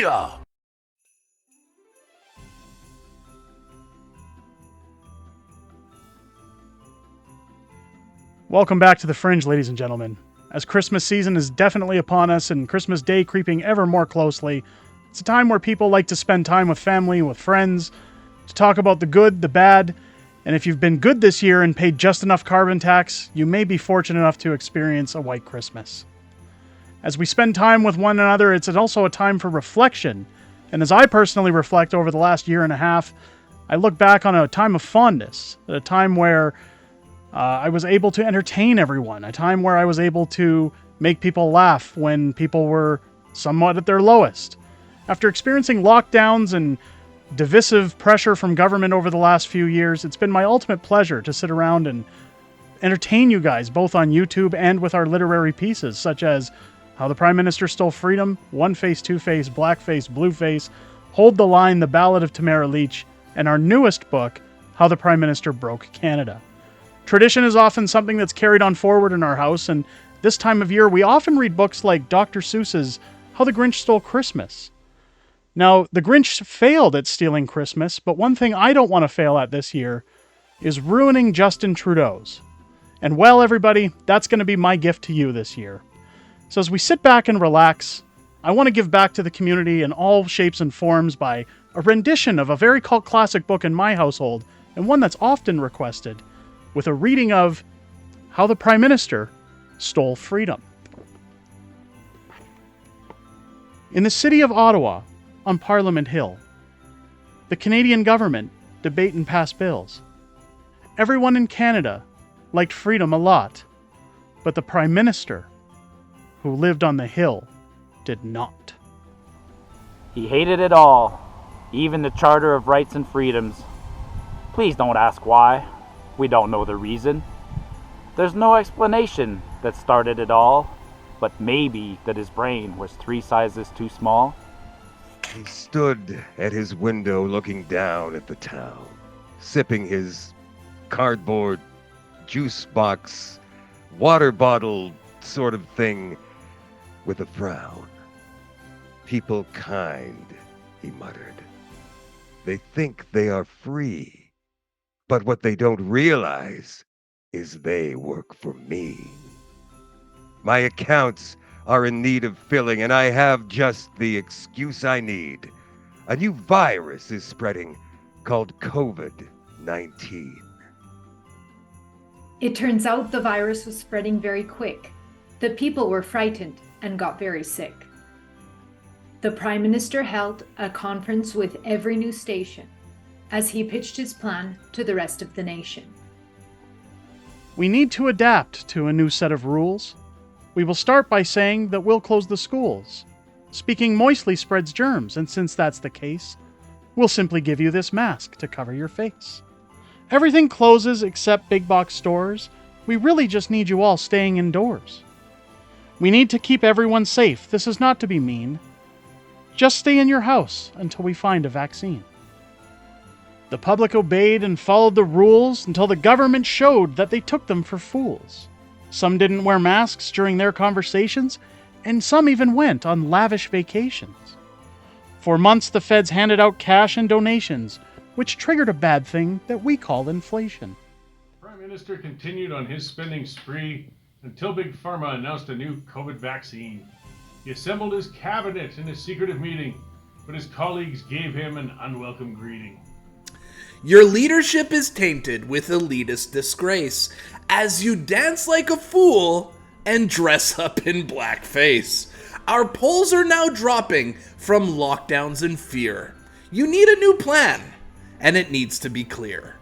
Media. Welcome back to The Fringe, ladies and gentlemen. As Christmas season is definitely upon us and Christmas Day creeping ever more closely, it's a time where people like to spend time with family and with friends, to talk about the good, the bad, and if you've been good this year and paid just enough carbon tax, you may be fortunate enough to experience a white Christmas. As we spend time with one another, it's also a time for reflection, and as I personally reflect over the last year and a half, I look back on a time of fondness, a time where I was able to entertain everyone, a time where I was able to make people laugh when people were somewhat at their lowest. After experiencing lockdowns and divisive pressure from government over the last few years, it's been my ultimate pleasure to sit around and entertain you guys, both on YouTube and with our literary pieces, such as How the Prime Minister Stole Freedom, One Face, Two Face, Black Face, Blue Face, Hold the Line, The Ballad of Tamara Leach, and our newest book, How the Prime Minister Broke Canada. Tradition is often something that's carried on forward in our house, and this time of year we often read books like Dr. Seuss's How the Grinch Stole Christmas. Now, the Grinch failed at stealing Christmas, but one thing I don't want to fail at this year is ruining Justin Trudeau's. And well, everybody, that's going to be my gift to you this year. So as we sit back and relax, I want to give back to the community in all shapes and forms by a rendition of a very cult classic book in my household, and one that's often requested, with a reading of How the Prime Minister Stole Freedom. In the city of Ottawa, on Parliament Hill, the Canadian government debate and pass bills. Everyone in Canada liked freedom a lot, but the Prime Minister, who lived on the Hill, did not. He hated it all, even the Charter of Rights and Freedoms. Please don't ask why. We don't know the reason. There's no explanation that started it all, but maybe that his brain was 3 sizes too small. He stood at his window looking down at the town, sipping his cardboard juice box, water bottle sort of thing with a frown. People kind, he muttered. They think they are free. But what they don't realize is they work for me. My accounts are in need of filling, and I have just the excuse I need. A new virus is spreading called COVID-19. It turns out the virus was spreading very quick. The people were frightened and got very sick. The Prime Minister held a conference with every news station as he pitched his plan to the rest of the nation. We need to adapt to a new set of rules. We will start by saying that we'll close the schools. Speaking moistly spreads germs, and since that's the case, we'll simply give you this mask to cover your face. Everything closes except big box stores. We really just need you all staying indoors. We need to keep everyone safe. This is not to be mean. Just stay in your house until we find a vaccine. The public obeyed and followed the rules until the government showed that they took them for fools. Some didn't wear masks during their conversations, and some even went on lavish vacations. For months, the feds handed out cash and donations, which triggered a bad thing that we call inflation. The Prime Minister continued on his spending spree until Big Pharma announced a new COVID vaccine. He assembled his cabinet in a secretive meeting, but his colleagues gave him an unwelcome greeting. Your leadership is tainted with elitist disgrace as you dance like a fool and dress up in blackface. Our polls are now dropping from lockdowns and fear. You need a new plan, and it needs to be clear.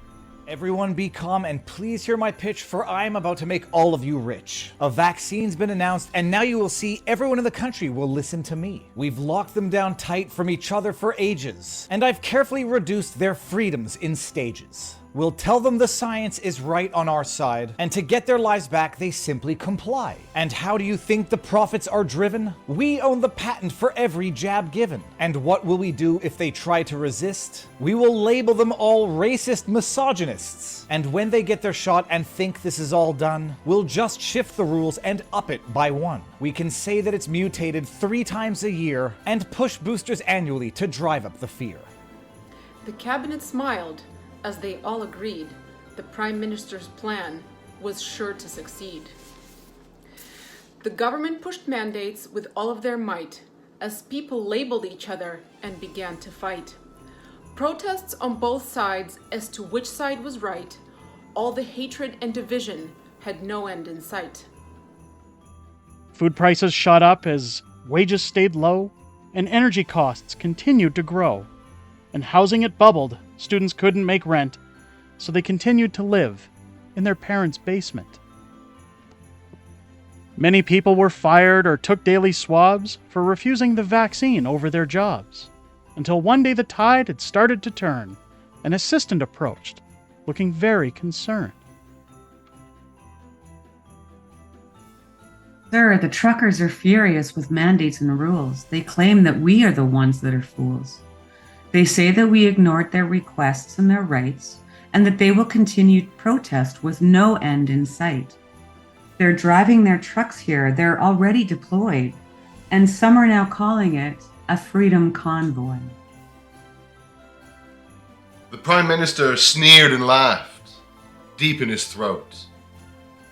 Everyone be calm and please hear my pitch, for I am about to make all of you rich. A vaccine's been announced, and now you will see everyone in the country will listen to me. We've locked them down tight from each other for ages, and I've carefully reduced their freedoms in stages. We'll tell them the science is right on our side, and to get their lives back, they simply comply. And how do you think the profits are driven? We own the patent for every jab given. And what will we do if they try to resist? We will label them all racist misogynists. And when they get their shot and think this is all done, we'll just shift the rules and up it by 1. We can say that it's mutated 3 times a year and push boosters annually to drive up the fear. The cabinet smiled as they all agreed the Prime Minister's plan was sure to succeed. The government pushed mandates with all of their might as people labeled each other and began to fight. Protests on both sides as to which side was right, all the hatred and division had no end in sight. Food prices shot up as wages stayed low, and energy costs continued to grow. And housing it bubbled, students couldn't make rent, so they continued to live in their parents' basement. Many people were fired or took daily swabs for refusing the vaccine over their jobs, until one day the tide had started to turn. An assistant approached, looking very concerned. Sir, the truckers are furious with mandates and rules. They claim that we are the ones that are fools. They say that we ignored their requests and their rights, and that they will continue to protest with no end in sight. They're driving their trucks here. They're already deployed, and some are now calling it a freedom convoy. The Prime Minister sneered and laughed, deep in his throat.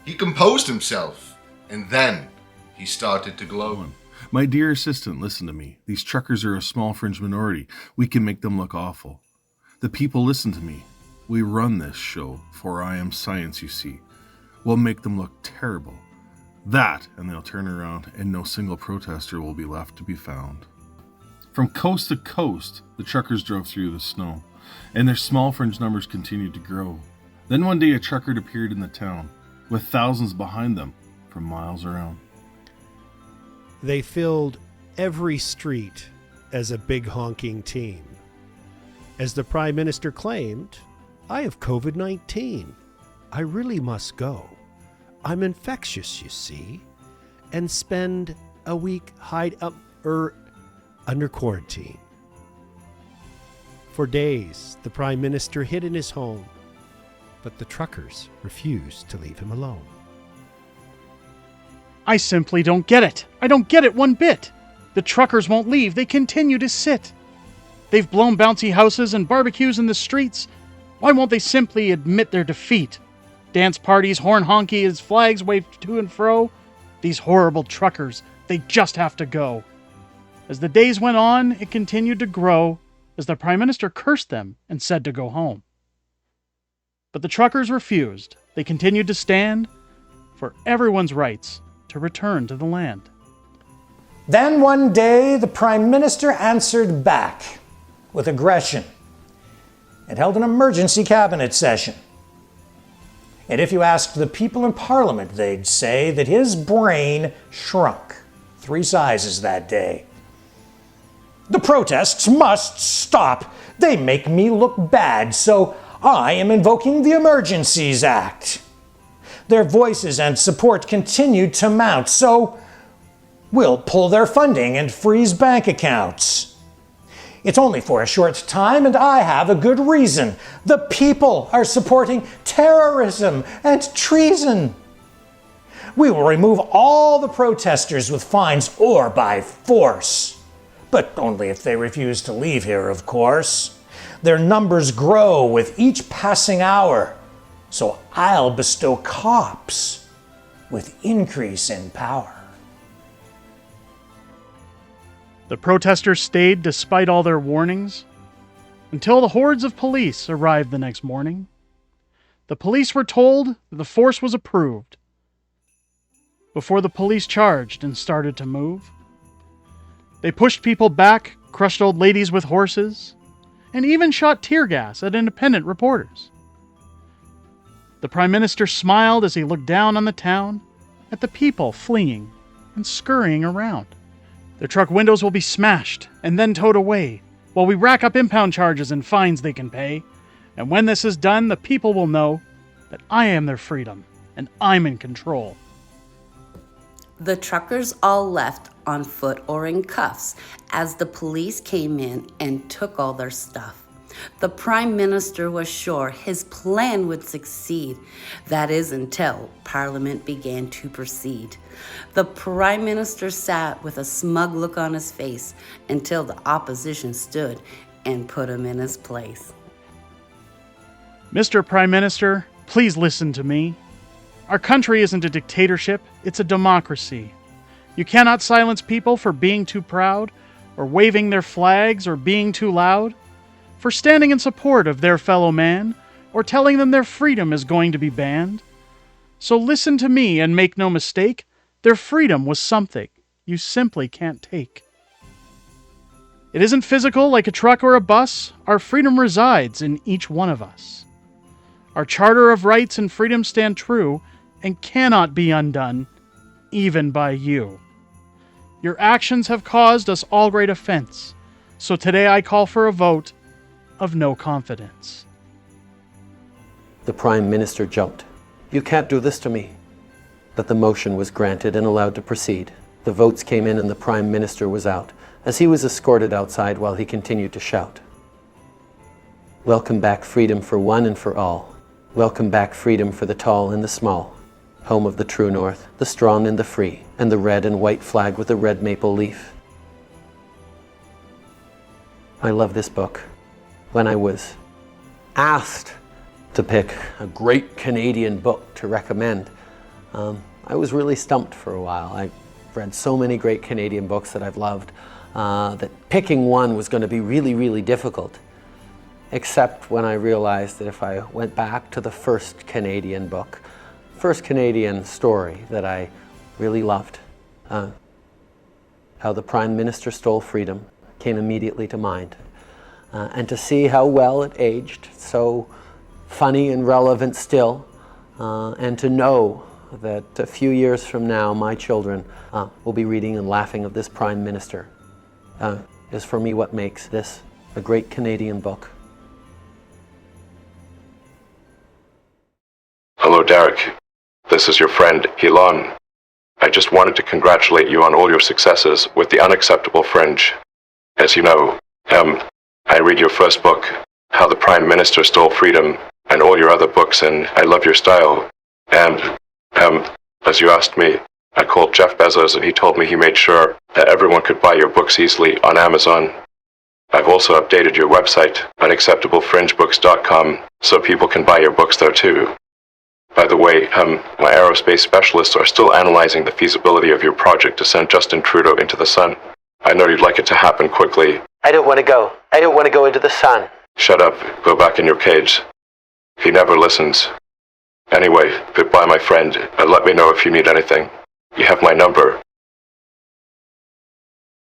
He composed himself, and then he started to glow. My dear assistant, listen to me. These truckers are a small fringe minority. We can make them look awful. The people listen to me. We run this show, for I am science, you see. We'll make them look terrible. That, and they'll turn around, and no single protester will be left to be found. From coast to coast, the truckers drove through the snow, and their small fringe numbers continued to grow. Then one day a trucker appeared in the town, with thousands behind them from miles around. They filled every street as a big honking team. As the Prime Minister claimed, I have COVID-19. I really must go. I'm infectious, you see, and spend a week under quarantine. For days, the Prime Minister hid in his home, but the truckers refused to leave him alone. I simply don't get it. I don't get it one bit. The truckers won't leave. They continue to sit. They've blown bouncy houses and barbecues in the streets. Why won't they simply admit their defeat? Dance parties, horn honky as flags waved to and fro. These horrible truckers, they just have to go. As the days went on, it continued to grow as the Prime Minister cursed them and said to go home. But the truckers refused. They continued to stand for everyone's rights to return to the land. Then one day, the Prime Minister answered back with aggression and held an emergency cabinet session. And if you asked the people in Parliament, they'd say that his brain shrunk 3 sizes that day. The protests must stop. They make me look bad, so I am invoking the Emergencies Act. Their voices and support continued to mount, so we'll pull their funding and freeze bank accounts. It's only for a short time, and I have a good reason. The people are supporting terrorism and treason. We will remove all the protesters with fines or by force. But only if they refuse to leave here, of course. Their numbers grow with each passing hour. So I'll bestow cops with increase in power. The protesters stayed despite all their warnings until the hordes of police arrived the next morning. The police were told that the force was approved before the police charged and started to move. They pushed people back, crushed old ladies with horses, and even shot tear gas at independent reporters. The Prime Minister smiled as he looked down on the town, at the people fleeing and scurrying around. Their truck windows will be smashed and then towed away, while we rack up impound charges and fines they can pay. And when this is done, the people will know that I am their freedom and I'm in control. The truckers all left on foot or in cuffs as the police came in and took all their stuff. The Prime Minister was sure his plan would succeed. That is until Parliament began to proceed. The Prime Minister sat with a smug look on his face until the opposition stood and put him in his place. Mr. Prime Minister, please listen to me. Our country isn't a dictatorship, it's a democracy. You cannot silence people for being too proud, or waving their flags, or being too loud, for standing in support of their fellow man, or telling them their freedom is going to be banned. So listen to me and make no mistake, their freedom was something you simply can't take. It isn't physical like a truck or a bus, our freedom resides in each one of us. Our Charter of Rights and Freedom stand true and cannot be undone, even by you. Your actions have caused us all great offense, so today I call for a vote of no confidence. The Prime Minister jumped. "You can't do this to me." But the motion was granted and allowed to proceed. The votes came in and the Prime Minister was out, as he was escorted outside while he continued to shout. "Welcome back freedom for one and for all. Welcome back freedom for the tall and the small. Home of the true north, the strong and the free, and the red and white flag with a red maple leaf." I love this book. When I was asked to pick a great Canadian book to recommend, I was really stumped for a while. I've read so many great Canadian books that I've loved that picking one was going to be really, really difficult. Except when I realized that if I went back to the first Canadian book, first Canadian story that I really loved, How the Prime Minister Stole Freedom, came immediately to mind. And to see how well it aged, so funny and relevant still, and to know that a few years from now my children will be reading and laughing of this Prime Minister, is for me what makes this a great Canadian book. Hello, Derek. This is your friend, Elon. I just wanted to congratulate you on all your successes with the Unacceptable Fringe. As you know, I read your first book, How the Prime Minister Stole Freedom, and all your other books, and I love your style. And, as you asked me, I called Jeff Bezos and he told me he made sure that everyone could buy your books easily on Amazon. I've also updated your website, unacceptablefringebooks.com, so people can buy your books there too. By the way, my aerospace specialists are still analyzing the feasibility of your project to send Justin Trudeau into the sun. I know you'd like it to happen quickly. I don't want to go. I don't want to go into the sun. Shut up. Go back in your cage. He never listens. Anyway, goodbye, my friend, and let me know if you need anything. You have my number.